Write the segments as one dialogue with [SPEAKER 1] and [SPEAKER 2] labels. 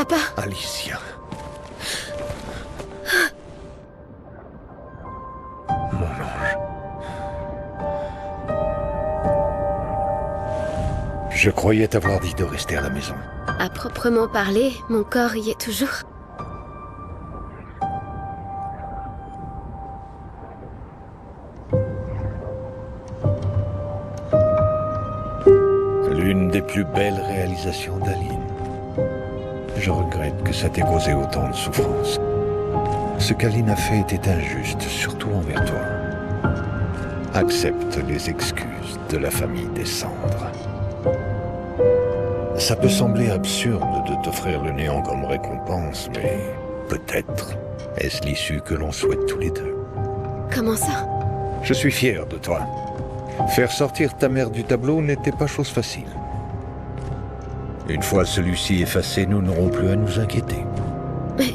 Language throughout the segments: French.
[SPEAKER 1] Papa.
[SPEAKER 2] Alicia. Mon ange. Je croyais t'avoir dit de rester à la maison.
[SPEAKER 1] À proprement parler, mon corps y est toujours.
[SPEAKER 2] L'une des plus belles réalisations d'Aline. Je regrette que ça t'ait causé autant de souffrance. Ce qu'Aline a fait était injuste, surtout envers toi. Accepte les excuses de la famille des cendres. Ça peut sembler absurde de t'offrir le néant comme récompense, mais peut-être est-ce l'issue que l'on souhaite tous les deux.
[SPEAKER 1] Comment ça?
[SPEAKER 2] Je suis fier de toi. Faire sortir ta mère du tableau n'était pas chose facile. Une fois celui-ci effacé, nous n'aurons plus à nous inquiéter.
[SPEAKER 1] Mais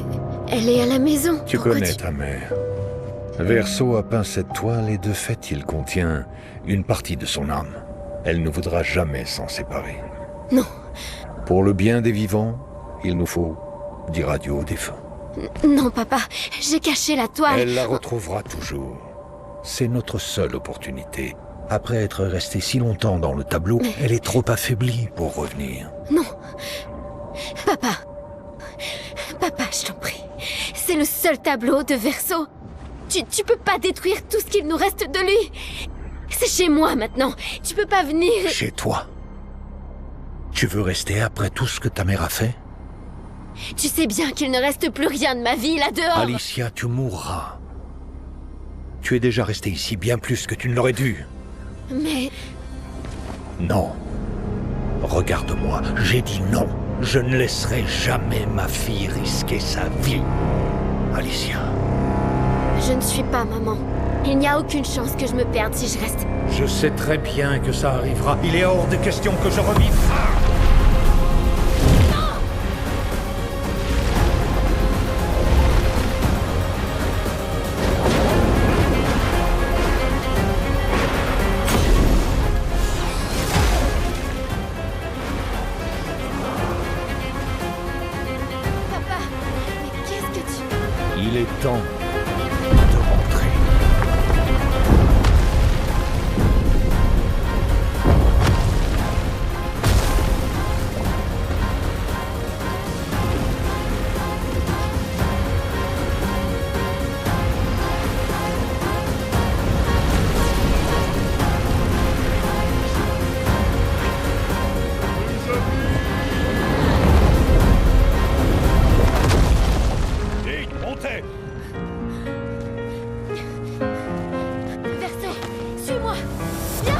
[SPEAKER 1] elle est à la maison.
[SPEAKER 2] Tu
[SPEAKER 1] Pourquoi
[SPEAKER 2] connais ta mère. Verseau a peint cette toile et de fait, il contient une partie de son âme. Elle ne voudra jamais s'en séparer.
[SPEAKER 1] Non.
[SPEAKER 2] Pour le bien des vivants, il nous faut dire adieu aux défunts.
[SPEAKER 1] Non, papa. J'ai caché la toile.
[SPEAKER 2] Elle la retrouvera toujours. C'est notre seule opportunité. Après être restée si longtemps dans le tableau, elle est trop affaiblie pour revenir.
[SPEAKER 1] Non. Papa. Papa, je t'en prie. C'est le seul tableau de Verseau. Tu peux pas détruire tout ce qu'il nous reste de lui. C'est chez moi maintenant. Tu peux pas venir...
[SPEAKER 2] Chez toi? Tu veux rester après tout ce que ta mère a fait?
[SPEAKER 1] Tu sais bien qu'il ne reste plus rien de ma vie là-dehors.
[SPEAKER 2] Alicia, tu mourras. Tu es déjà restée ici bien plus que tu ne l'aurais dû.
[SPEAKER 1] Mais...
[SPEAKER 2] Non. Regarde-moi, j'ai dit non. Je ne laisserai jamais ma fille risquer sa vie. Alicia.
[SPEAKER 1] Je ne suis pas maman. Il n'y a aucune chance que je me perde si je reste.
[SPEAKER 2] Je sais très bien que ça arrivera. Il est hors de question que je revive.
[SPEAKER 1] Papa, mais qu'est-ce que tu...
[SPEAKER 2] Il est temps de rentrer. Hey, montez!
[SPEAKER 1] Verseau, suis-moi. Viens.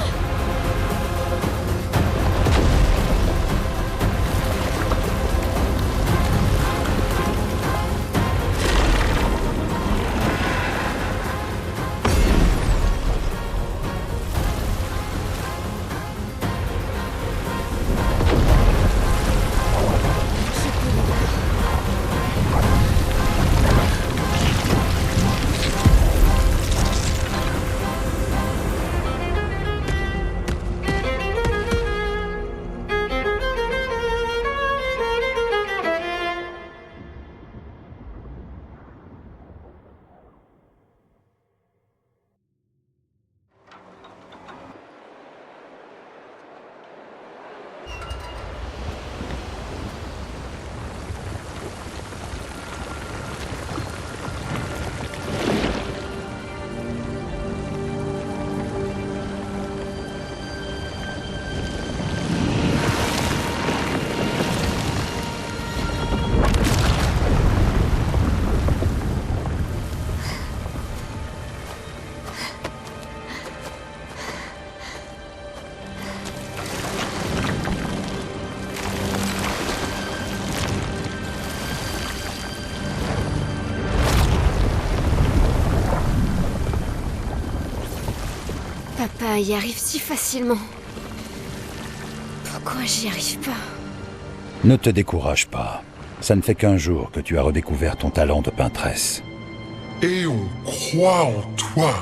[SPEAKER 1] Papa y arrive si facilement. Pourquoi j'y arrive pas?
[SPEAKER 3] Ne te décourage pas. Ça ne fait qu'un jour que tu as redécouvert ton talent de peintresse.
[SPEAKER 4] Et on croit en toi.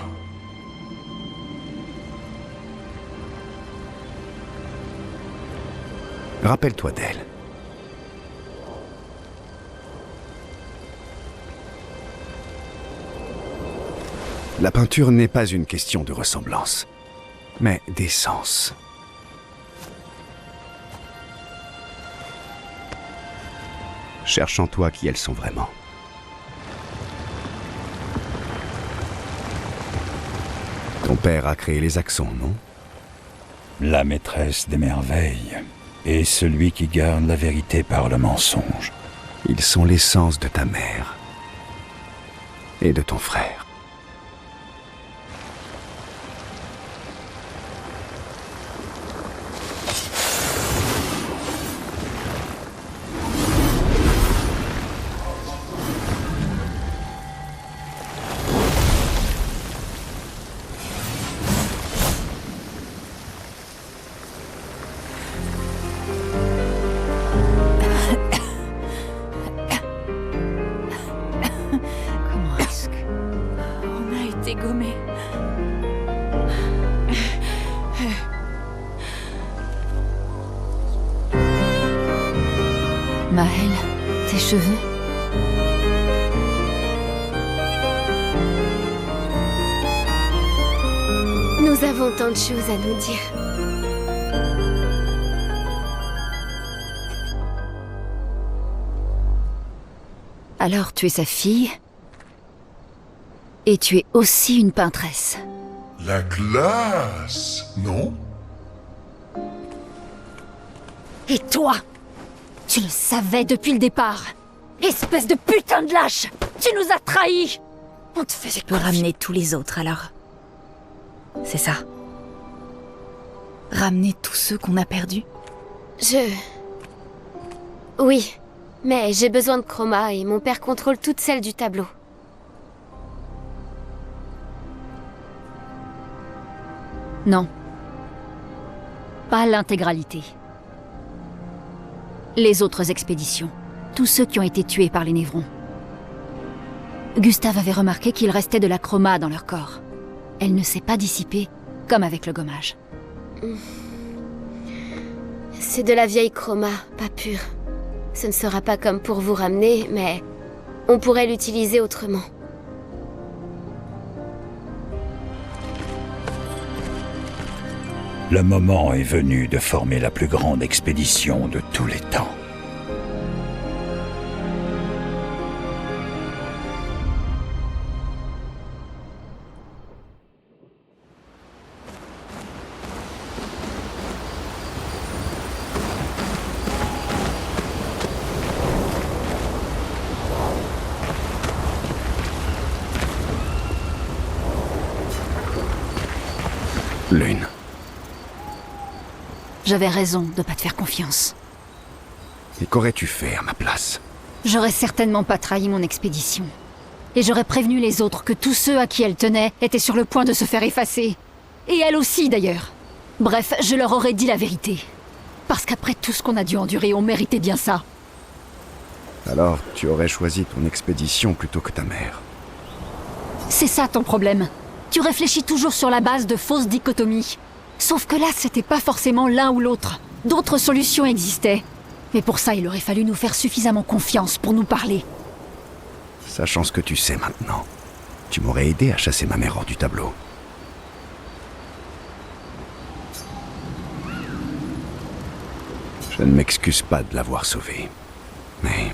[SPEAKER 5] Rappelle-toi d'elle. La peinture n'est pas une question de ressemblance, mais d'essence. Cherche en toi qui elles sont vraiment. Ton père a créé les accents, non?
[SPEAKER 3] La maîtresse des merveilles et celui qui garde la vérité par le mensonge.
[SPEAKER 5] Ils sont l'essence de ta mère et de ton frère.
[SPEAKER 6] Gommé.
[SPEAKER 1] Maël, tes cheveux. Nous avons tant de choses à nous dire. Alors tu es sa fille. Et tu es aussi une peintresse.
[SPEAKER 4] La glace, non?
[SPEAKER 1] Et toi? Tu le savais depuis le départ. Espèce de putain de lâche! Tu nous as trahis! On te faisait
[SPEAKER 6] Tu peux ramener tous les autres, alors. C'est ça. Ramener tous ceux qu'on a perdus.
[SPEAKER 1] Oui, mais j'ai besoin de chroma et mon père contrôle toutes celles du tableau. Non. Pas l'intégralité. Les autres expéditions. Tous ceux qui ont été tués par les Névrons. Gustave avait remarqué qu'il restait de la chroma dans leur corps. Elle ne s'est pas dissipée, comme avec le gommage. C'est de la vieille chroma, pas pure. Ce ne sera pas comme pour vous ramener, mais on pourrait l'utiliser autrement.
[SPEAKER 3] Le moment est venu de former la plus grande expédition de tous les temps.
[SPEAKER 5] Lune.
[SPEAKER 1] J'avais raison de pas te faire confiance.
[SPEAKER 5] Et qu'aurais-tu fait à ma place?
[SPEAKER 1] J'aurais certainement pas trahi mon expédition. Et j'aurais prévenu les autres que tous ceux à qui elle tenait étaient sur le point de se faire effacer. Et elle aussi, d'ailleurs. Bref, je leur aurais dit la vérité. Parce qu'après tout ce qu'on a dû endurer, on méritait bien ça.
[SPEAKER 5] Alors, tu aurais choisi ton expédition plutôt que ta mère.
[SPEAKER 1] C'est ça ton problème. Tu réfléchis toujours sur la base de fausses dichotomies. Sauf que là, c'était pas forcément l'un ou l'autre. D'autres solutions existaient. Mais pour ça, il aurait fallu nous faire suffisamment confiance pour nous parler.
[SPEAKER 5] Sachant ce que tu sais maintenant, tu m'aurais aidé à chasser ma mère hors du tableau. Je ne m'excuse pas de l'avoir sauvée. Mais...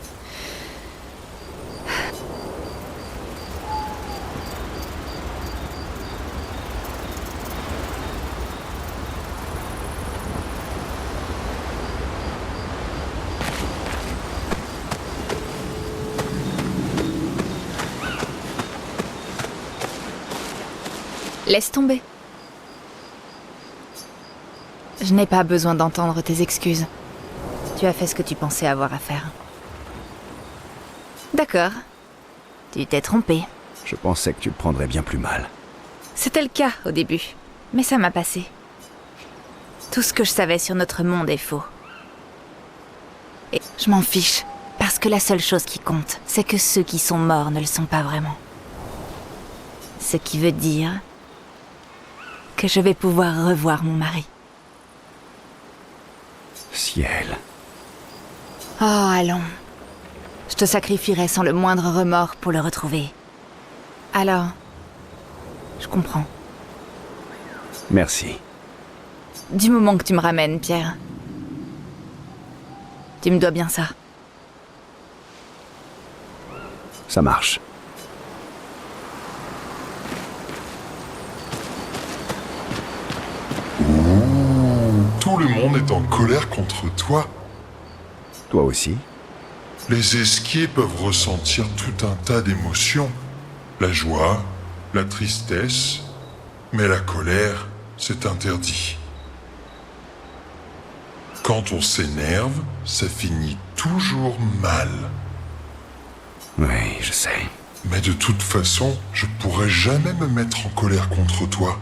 [SPEAKER 6] Laisse tomber. Je n'ai pas besoin d'entendre tes excuses. Tu as fait ce que tu pensais avoir à faire. D'accord. Tu t'es trompé.
[SPEAKER 5] je pensais que tu le prendrais bien plus mal.
[SPEAKER 6] C'était le cas au début, mais ça m'a passé. Tout ce que je savais sur notre monde est faux. Et je m'en fiche, parce que la seule chose qui compte, c'est que ceux qui sont morts ne le sont pas vraiment. Ce qui veut dire que je vais pouvoir revoir mon mari.
[SPEAKER 5] Ciel.
[SPEAKER 6] Oh, allons. Je te sacrifierai sans le moindre remords pour le retrouver. Alors, Je comprends.
[SPEAKER 5] Merci.
[SPEAKER 6] Du moment que tu me ramènes, Pierre. Tu me dois bien ça.
[SPEAKER 5] Ça marche.
[SPEAKER 4] Tout le monde est en colère contre toi.
[SPEAKER 5] Toi aussi?
[SPEAKER 4] Les esquiers peuvent ressentir tout un tas d'émotions. La joie, la tristesse, mais la colère, c'est interdit. Quand on s'énerve, ça finit toujours mal.
[SPEAKER 5] Oui, je sais.
[SPEAKER 4] Mais de toute façon, je pourrais jamais me mettre en colère contre toi.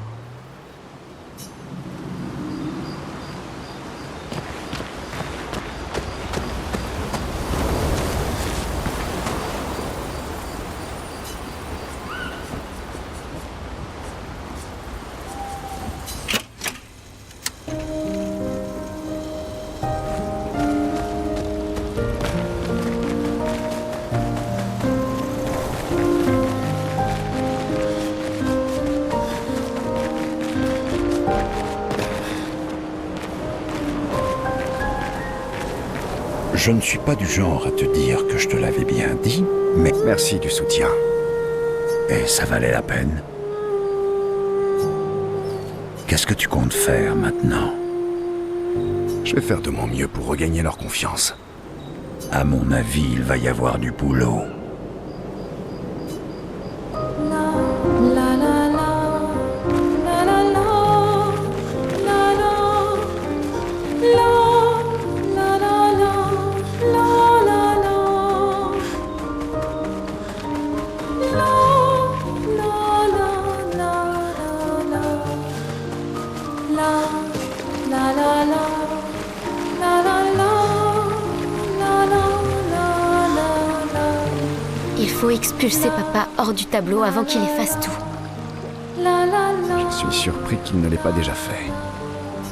[SPEAKER 3] Je ne suis pas du genre à te dire que je te l'avais bien dit, mais...
[SPEAKER 5] Merci du soutien.
[SPEAKER 3] Et ça valait la peine. Qu'est-ce que tu comptes faire maintenant?
[SPEAKER 5] Je vais faire de mon mieux pour regagner leur confiance.
[SPEAKER 3] À mon avis, il va y avoir du boulot.
[SPEAKER 1] Il faut expulser papa hors du tableau avant qu'il efface tout.
[SPEAKER 5] Je suis surpris qu'il ne l'ait pas déjà fait.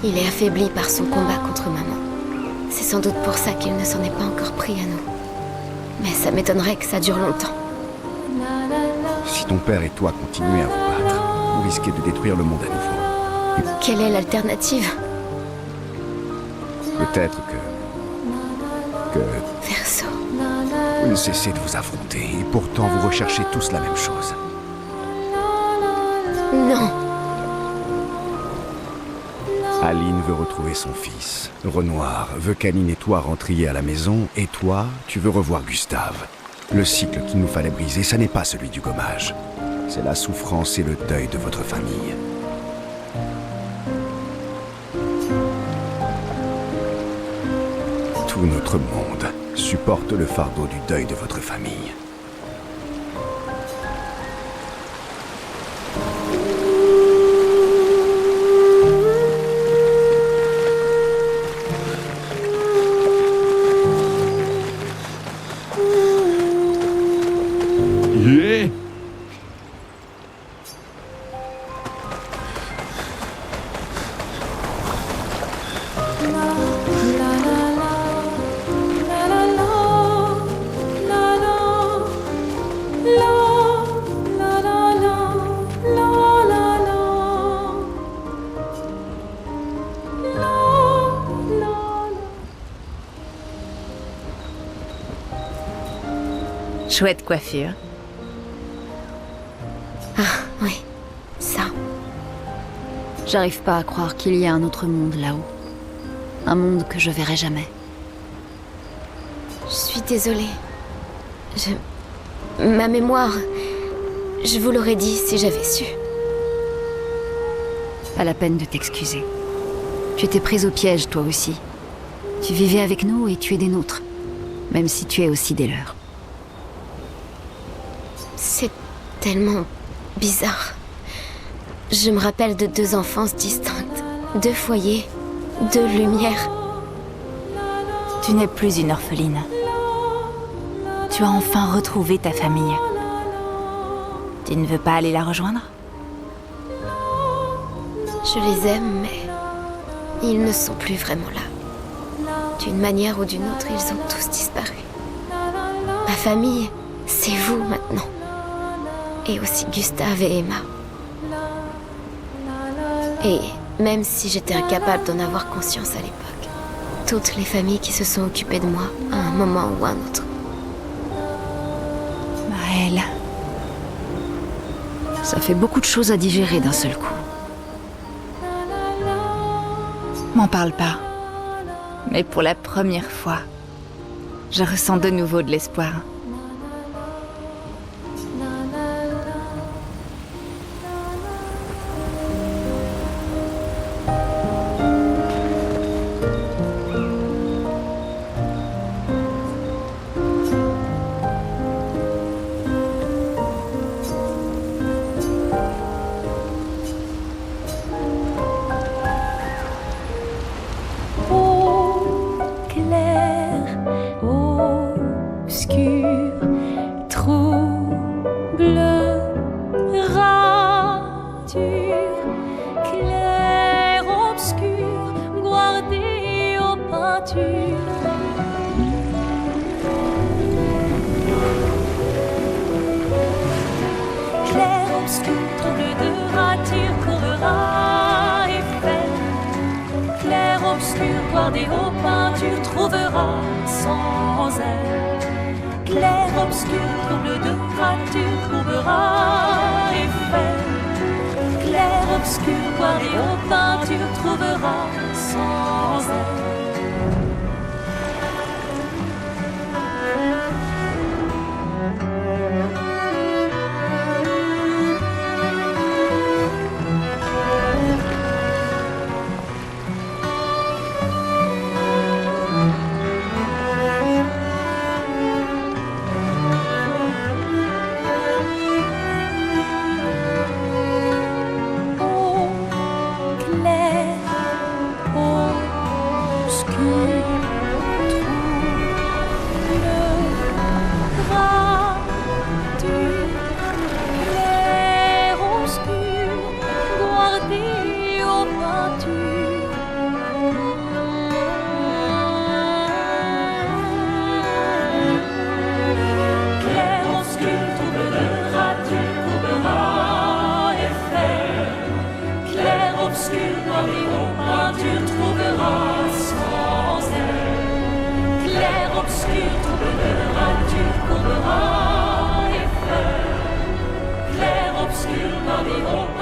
[SPEAKER 1] Il est affaibli par son combat contre maman. C'est sans doute pour ça qu'il ne s'en est pas encore pris à nous. Mais ça m'étonnerait que ça dure longtemps.
[SPEAKER 5] Si ton père et toi continuez à vous battre, vous risquez de détruire le monde à nouveau.
[SPEAKER 1] Quelle est l'alternative?
[SPEAKER 5] Peut-être que
[SPEAKER 1] Verso.
[SPEAKER 5] vous ne cessez de vous affronter et pourtant vous recherchez tous la même chose.
[SPEAKER 1] Non.
[SPEAKER 5] Aline veut retrouver son fils. Renoir veut qu'Aline et toi rentriez à la maison, et toi, tu veux revoir Gustave. Le cycle qu'il nous fallait briser, ça n'est pas celui du gommage. C'est la souffrance et le deuil de votre famille. Tout notre monde supporte le fardeau du deuil de votre famille.
[SPEAKER 6] Chouette coiffure.
[SPEAKER 1] Ah, oui. Ça.
[SPEAKER 7] J'arrive pas à croire qu'il y a un autre monde là-haut. Un monde que je verrai jamais.
[SPEAKER 1] Je suis désolée. Ma mémoire... Je vous l'aurais dit si j'avais su.
[SPEAKER 7] Pas la peine de t'excuser. Tu étais prise au piège, toi aussi. Tu vivais avec nous et tu es des nôtres. Même si tu es aussi des leurs.
[SPEAKER 1] C'est tellement bizarre. Je me rappelle de 2 enfances distinctes, 2 foyers, 2 lumières.
[SPEAKER 6] Tu n'es plus une orpheline. Tu as enfin retrouvé ta famille. Tu ne veux pas aller la rejoindre?
[SPEAKER 1] Je les aime, mais ils ne sont plus vraiment là. D'une manière ou d'une autre, ils ont tous disparu. Ma famille, c'est vous maintenant. Et aussi Gustave et Emma. Et même si j'étais incapable d'en avoir conscience à l'époque, toutes les familles qui se sont occupées de moi à un moment ou un autre.
[SPEAKER 6] Maëlle.
[SPEAKER 7] Ça fait beaucoup de choses à digérer d'un seul coup.
[SPEAKER 6] M'en parle pas. Mais pour la première fois, je ressens de nouveau de l'espoir.
[SPEAKER 8] Des hauts peintures trouvera sans elle. Clair, obscur, trouble de rature courbera Eiffel. Clair, obscur, voir des hauts peintures trouvera sans elle. Obscur dans les hauts